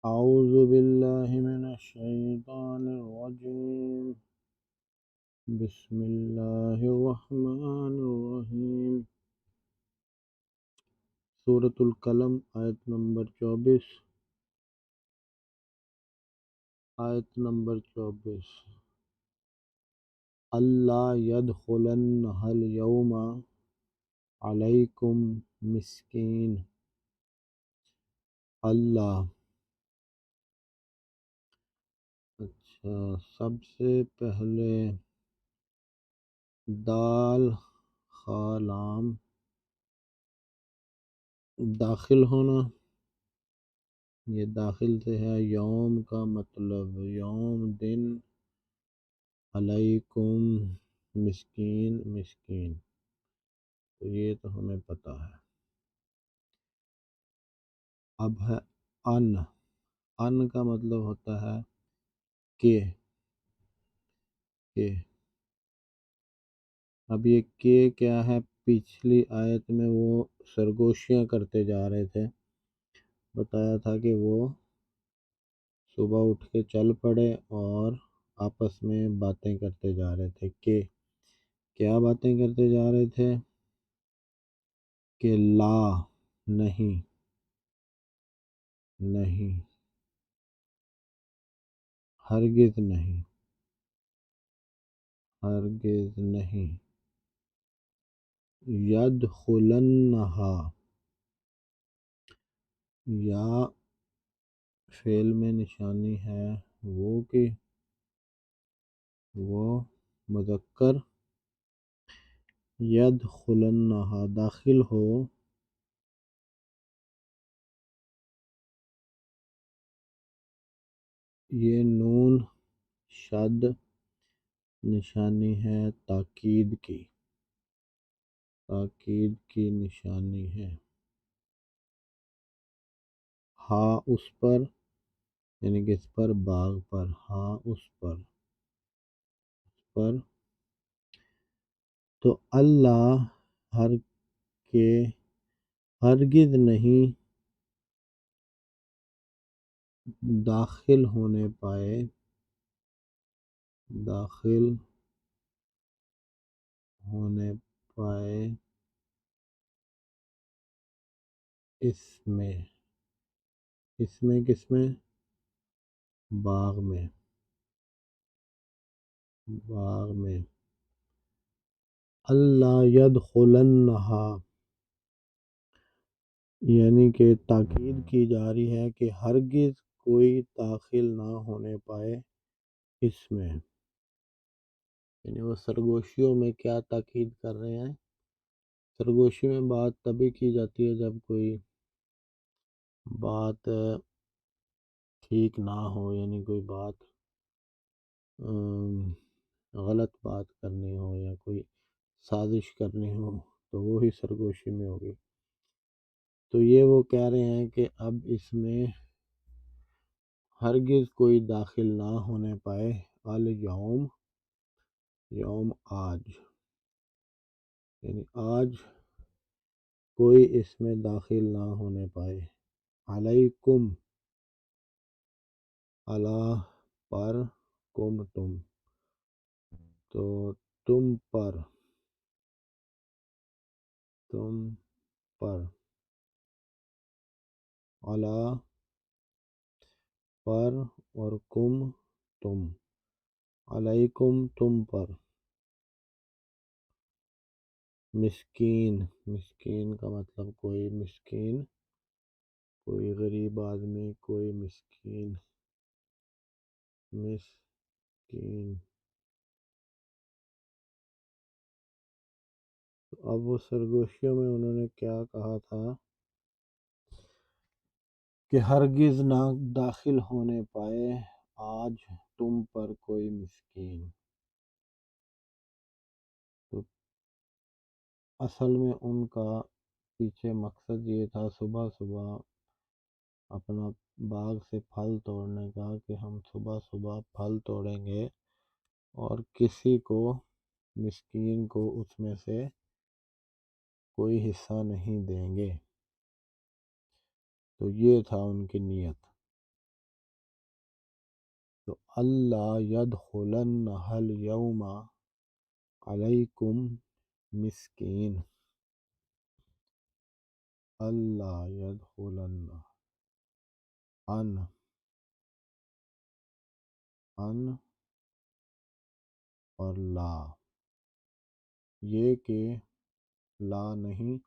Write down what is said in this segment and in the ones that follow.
اعوذ باللہ من الشیطان الرجیم، بسم اللہ الرحمن الرحیم۔ سورۃ القلم آیت نمبر 24 اللہ یدخلنہ اليوم علیکم مسکین۔ اللہ، اچھا، سب سے پہلے دال خا لام داخل ہونا، یہ داخل سے ہے، یوم کا مطلب یوم دن، علیکم مسکین مسکین، تو یہ تو ہمیں پتہ ہے۔ اب ہے ان کا مطلب ہوتا ہے کہ اب یہ کیا ہے؟ پچھلی آیت میں وہ سرگوشیاں کرتے جا رہے تھے، بتایا تھا کہ وہ صبح اٹھ کے چل پڑے اور آپس میں باتیں کرتے جا رہے تھے کہ کیا باتیں کرتے جا رہے تھے؟ کہ لا، نہیں ہرگز نہیں، یدخلنہا، یا فعل میں نشانی ہے وہ کہ وہ مذکر، یدخلنہا داخل ہو، یہ نون شد نشانی ہے تاکید کی نشانی ہے۔ ہاں اس پر، یعنی کس پر؟ باغ پر، ہاں اس پر تو اللہ ہرگز نہیں داخل ہونے پائے اس میں کس میں؟ باغ میں اللہ یدخلنہا، یعنی کہ تاکید کی جا رہی ہے کہ ہرگز کوئی داخل نہ ہونے پائے اس میں، یعنی وہ سرگوشیوں میں کیا تاکید کر رہے ہیں؟ سرگوشی میں بات تبھی کی جاتی ہے جب کوئی بات ٹھیک نہ ہو، یعنی کوئی بات غلط بات کرنی ہو یا کوئی سازش کرنی ہو تو وہی سرگوشی میں ہوگی۔ تو یہ وہ کہہ رہے ہیں کہ اب اس میں ہرگز کوئی داخل نہ ہونے پائے، الیوم، یوم آج، یعنی آج کوئی اس میں داخل نہ ہونے پائے، علیکم، اللہ پر، کم تم، تو تم پر، اللہ پر، اور کم تم، علیکم تم پر، مسکین کا مطلب کوئی مسکین، کوئی غریب آدمی، کوئی مسکین تو اب وہ سرگوشیوں میں انہوں نے کیا کہا تھا کہ ہرگز نہ داخل ہونے پائے آج تم پر کوئی مسکین، تو اصل میں ان کا پیچھے مقصد یہ تھا صبح صبح اپنا باغ سے پھل توڑنے کا، کہ ہم صبح صبح پھل توڑیں گے اور کسی کو، مسکین کو، اس میں سے کوئی حصہ نہیں دیں گے، تو یہ تھا ان کی نیت۔ تو اللہ یدخلنہ الیوم علیکم مسکین، اللہ یدخلنہ، ان اور لا، یہ کہ لا نہیں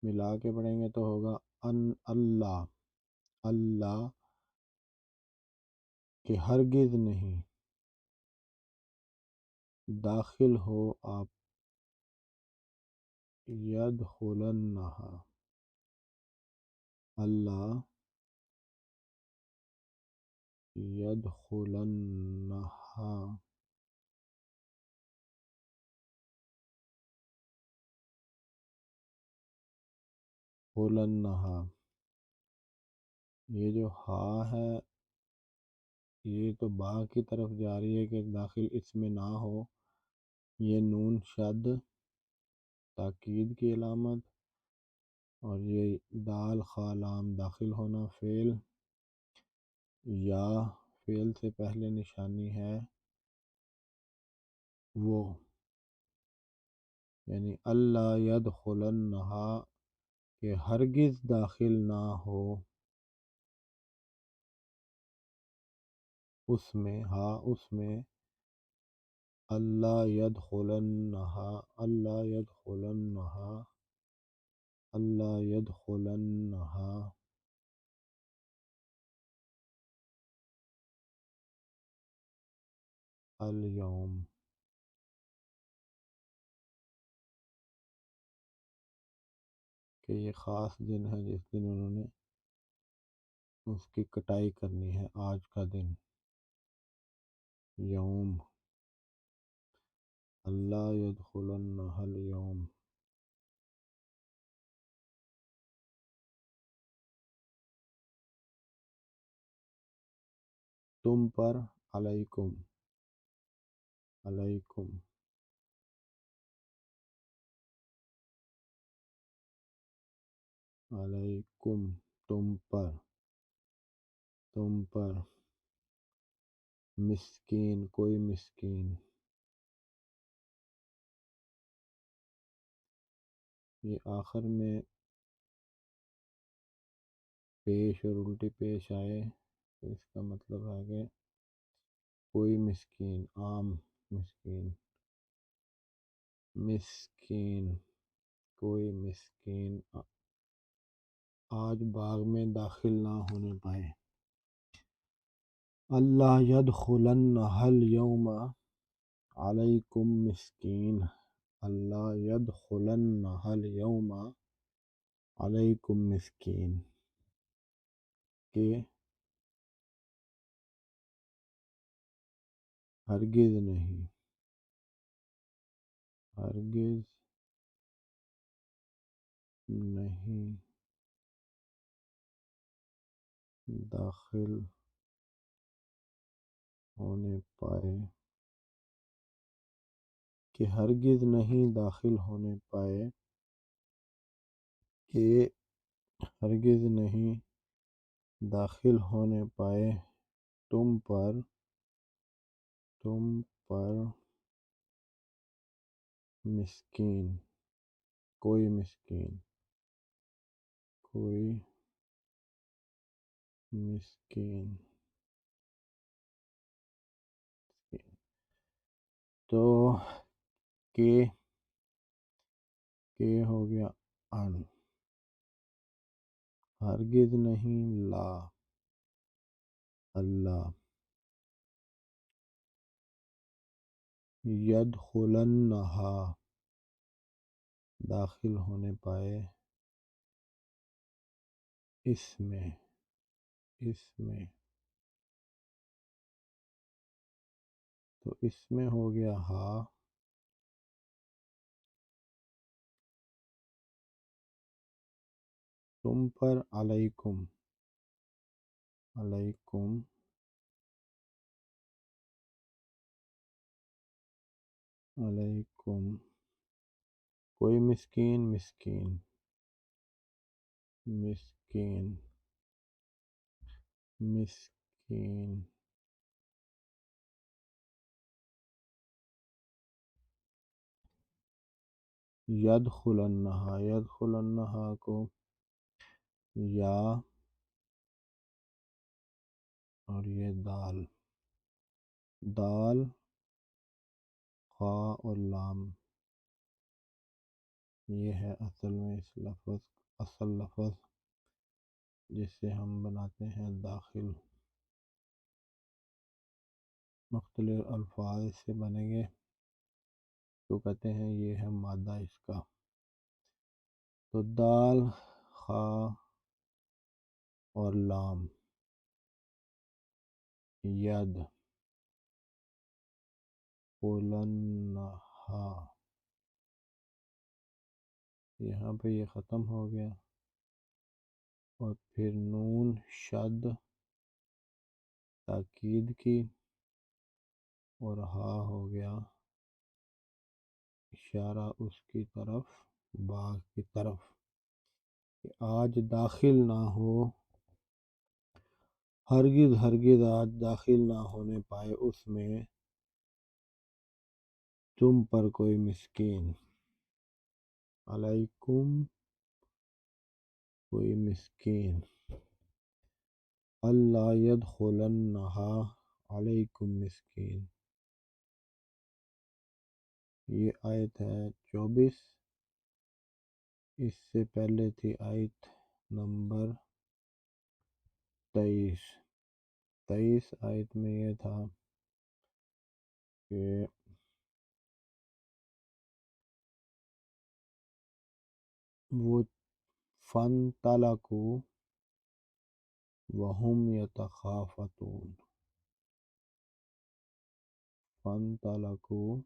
ملا کے پڑھیں گے تو ہوگا ان اللہ، اللہ کہ ہرگز نہیں داخل ہو آپ، یدخلنہ، اللہ یدخلنہ، خلنہ، یہ جو ہا ہے یہ تو با کی طرف جا رہی ہے کہ داخل اس میں نہ ہو، یہ نون شد تاکید کی علامت، اور یہ دال خا لام داخل ہونا فعل، یا فعل سے پہلے نشانی ہے وہ، یعنی اللہ یدخلنہا کہ ہرگز داخل نہ ہو اس میں، ہاں اس میں، اللہ یدخلنہا، اللہ یدخلنہا، اللہ یدخلنہا الیوم، کہ یہ خاص دن ہے جس دن انہوں نے اس کی کٹائی کرنی ہے، آج کا دن، یوم، اللہ یدخلنہ الیوم، تم پر، علیکم، علیکم، علیکم، تم پر، تم پر، مسکین، کوئی مسکین، یہ آخر میں پیش اور الٹی پیش آئے تو اس کا مطلب ہے کہ کوئی مسکین، عام مسکین، مسکین، کوئی مسکین آج باغ میں داخل نہ ہونے پائے، اللہ یدخلنہ الیوم علیکم مسکین، اللہ یدخلنہ الیوم علیکم مسکین، کہ ہرگز نہیں، ہرگز نہیں داخل ہونے پائے، کہ ہرگز نہیں داخل ہونے پائے، کہ ہرگز نہیں داخل ہونے پائے تم پر، تم پر مسکین، کوئی مسکین، کوئی مسکین، تو کہ ہو گیا ان، ہرگز نہیں لا، اللہ یدخلنہا داخل ہونے پائے اس میں، اس میں، تو اس میں ہو گیا ہا، تم پر، علیکم، علیکم، علیکم، کوئی مسکین، مسکین، مسکین، مسکین، یدخلنہا، یدخلنہا کو یا اور یہ دال، دال خا اور لام، یہ ہے اصل میں اس لفظ، اصل لفظ جس سے ہم بناتے ہیں داخل، مختلف الفاظ سے بنیں گے تو کہتے ہیں یہ ہے مادہ اس کا۔ تو دال خا اور لام، ید خلنہا، یہاں پہ یہ ختم ہو گیا، اور پھر نون شد تاکید کی، اور ہا ہو گیا اشارہ اس کی طرف، باغ کی طرف، کہ آج داخل نہ ہو، ہرگز ہرگز آج داخل نہ ہونے پائے اس میں تم پر کوئی مسکین، علیکم کوئی مسکین، اللہ یدخلنہا علیکم مسکین۔ یہ آیت ہے 24، اس سے پہلے تھی آیت نمبر 23۔ 23 آیت میں یہ تھا کہ وہ فَانْطَلَقُوا وَهُمْ يَتَخَافَتُونَ، فَانْطَلَقُوا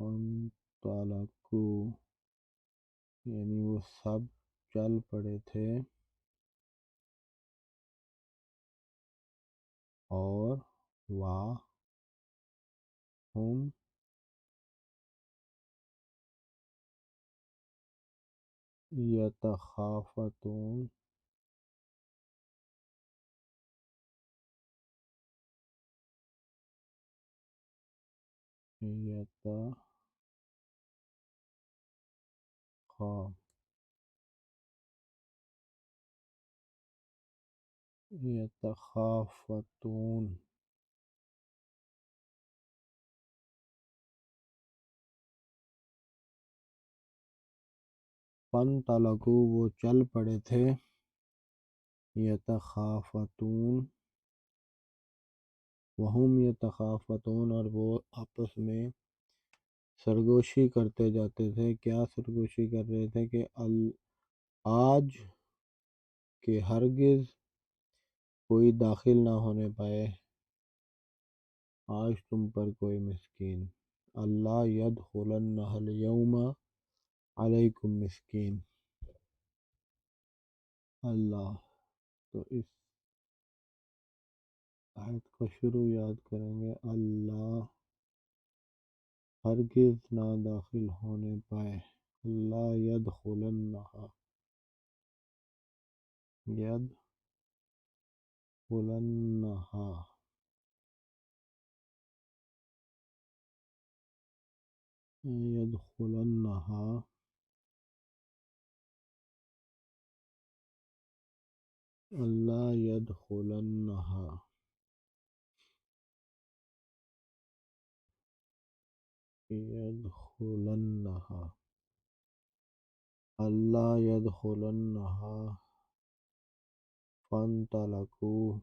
فَانْطَلَقُوا یعنی وہ سب چل پڑے تھے، اور وَهُمْ يَتَخَافَتُونَ، يتخافتون، فَانْطَلَقُوا وہ چل پڑے تھے، يتخافتون وَهُمْ يتخافتون اور وہ آپس میں سرگوشی کرتے جاتے تھے۔ کیا سرگوشی کر رہے تھے؟ کہ آج کہ ہرگز کوئی داخل نہ ہونے پائے آج تم پر کوئی مسکین، اللہ یدخلنہ الیوم علیکم مسکین، اللہ۔ تو اس آیت کا شروع یاد کریں گے، اللہ ہرگز نہ داخل ہونے پائے، اللہ یدخلنہ، یدخلنہ، یدخلنہ، اللہ یدخلنہ، یدخلنہ، اللہ یدخلنہ، فانطلقوا،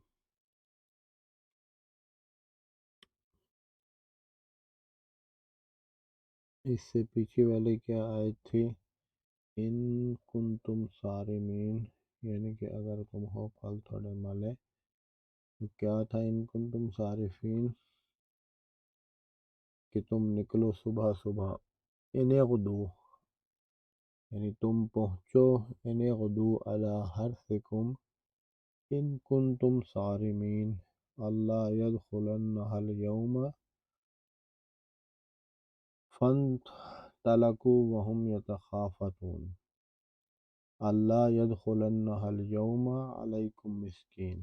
اس سے پیچھے والی کیا آیت تھی؟ ان کنتم صارمین، یعنی کہ اگر تم ہو پھل تھوڑے مالے، تو کیا تھا ان کنتم صارفین، کہ تم نکلو صبح صبح، غدو یعنی تم پہنچو، غدو علی حرثکم ان کنتم صارمین، اللہ یدخلنہ الیوم فانطلقوا وهم يتخافتون۔ اللہ يدخلنها اليوم علیکم مسکین،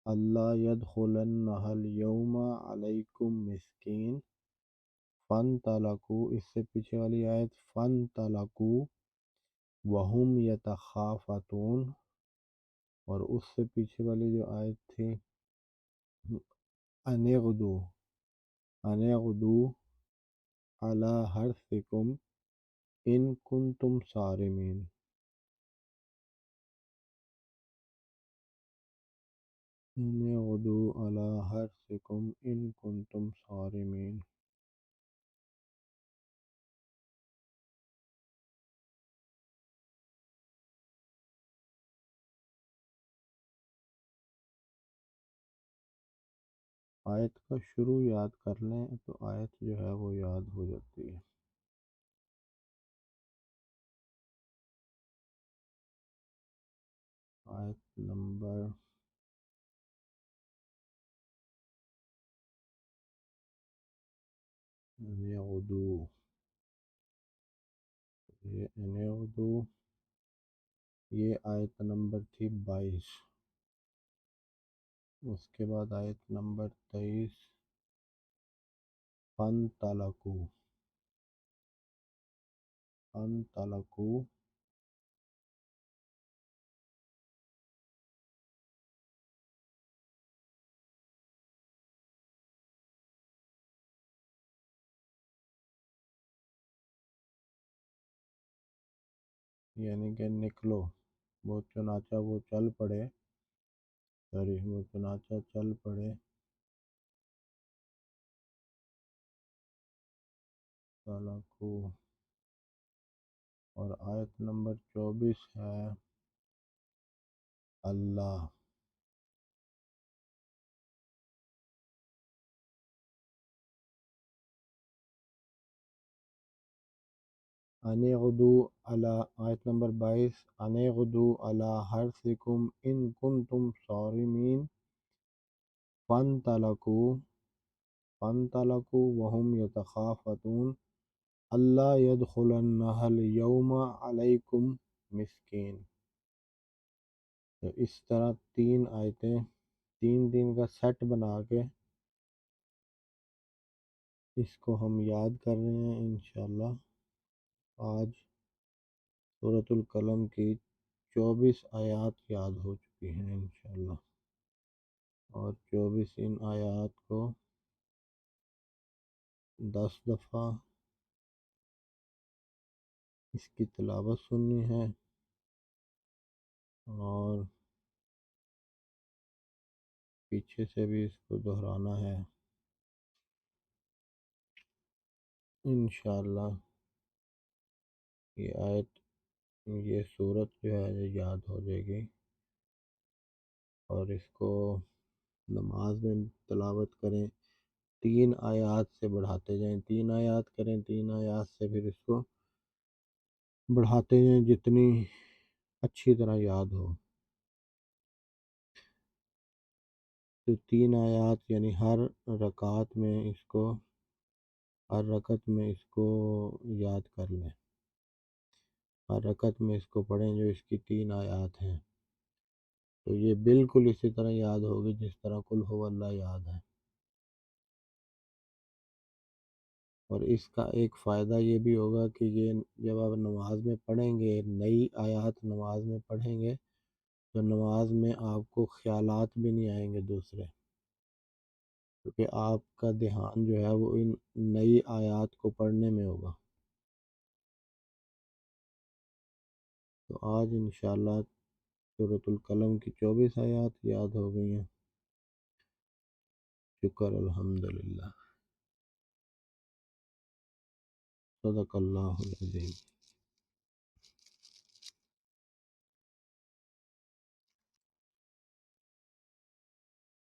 اللہ يدخلنها اليوم علیکم مسکین، فانطلقوا، اس سے پیچھے والی آیت فانطلقوا وہم یتخافتون، اور اس سے پیچھے والی جو آیت تھی ان اغدوا علی حرثکم ان کنتم صارمین، ان اغدوا علی حرثکم ان کنتم صارمین۔ آیت کا شروع یاد کر لیں تو آیت جو ہے وہ یاد ہو جاتی ہے۔ آیت نمبر یغدو، یغدو، یہ آیت نمبر تھی 22۔ اس کے بعد آیت نمبر 23 فانطلقوا، فانطلقوا، یعنی کہ نکلو، وہ چنانچہ وہ چل پڑے، وہ چنانچہ چل پڑے، طلقوا، اور آیت نمبر 24 ہے اللہ، ان اغدوا علی، آیت نمبر 22 ان اغدوا علی حرثکم ان کنتم صارمین، فانطلقوا وهم یتخافتون اللہ يدخلنها اليوم علیکم مسکین۔ تو اس طرح تین آیتیں، تین دن کا سیٹ بنا کے اس کو ہم یاد کر رہے ہیں انشاءاللہ۔ آج سورۃ القلم کی 24 آیات یاد ہو چکی ہیں انشاءاللہ، اور 24 ان آیات کو 10 دفعہ اس کی تلاوت سننی ہے، اور پیچھے سے بھی اس کو دہرانا ہے انشاءاللہ۔ یہ آیت، یہ صورت جو ہے یہ یاد ہو جائے گی، اور اس کو نماز میں تلاوت کریں، 3 آیات سے بڑھاتے جائیں، 3 آیات کریں، 3 آیات سے پھر اس کو بڑھاتے جائیں جتنی اچھی طرح یاد ہو۔ تو 3 آیات یعنی ہر رکعت میں اس کو، ہر رکعت میں اس کو یاد کر لیں، ہر رکعت میں اس کو پڑھیں جو اس کی 3 آیات ہیں، تو یہ بالکل اسی طرح یاد ہوگی جس طرح قل هو اللہ یاد ہے۔ اور اس کا ایک فائدہ یہ بھی ہوگا کہ یہ جب آپ نماز میں پڑھیں گے، نئی آیات نماز میں پڑھیں گے، تو نماز میں آپ کو خیالات بھی نہیں آئیں گے دوسرے، کیونکہ آپ کا دھیان جو ہے وہ ان نئی آیات کو پڑھنے میں ہوگا۔ تو آج انشاءاللہ سورۃ القلم کی 24 آیات یاد ہو گئی ہیں، شکر الحمدللہ، صدق اللہ العظیم۔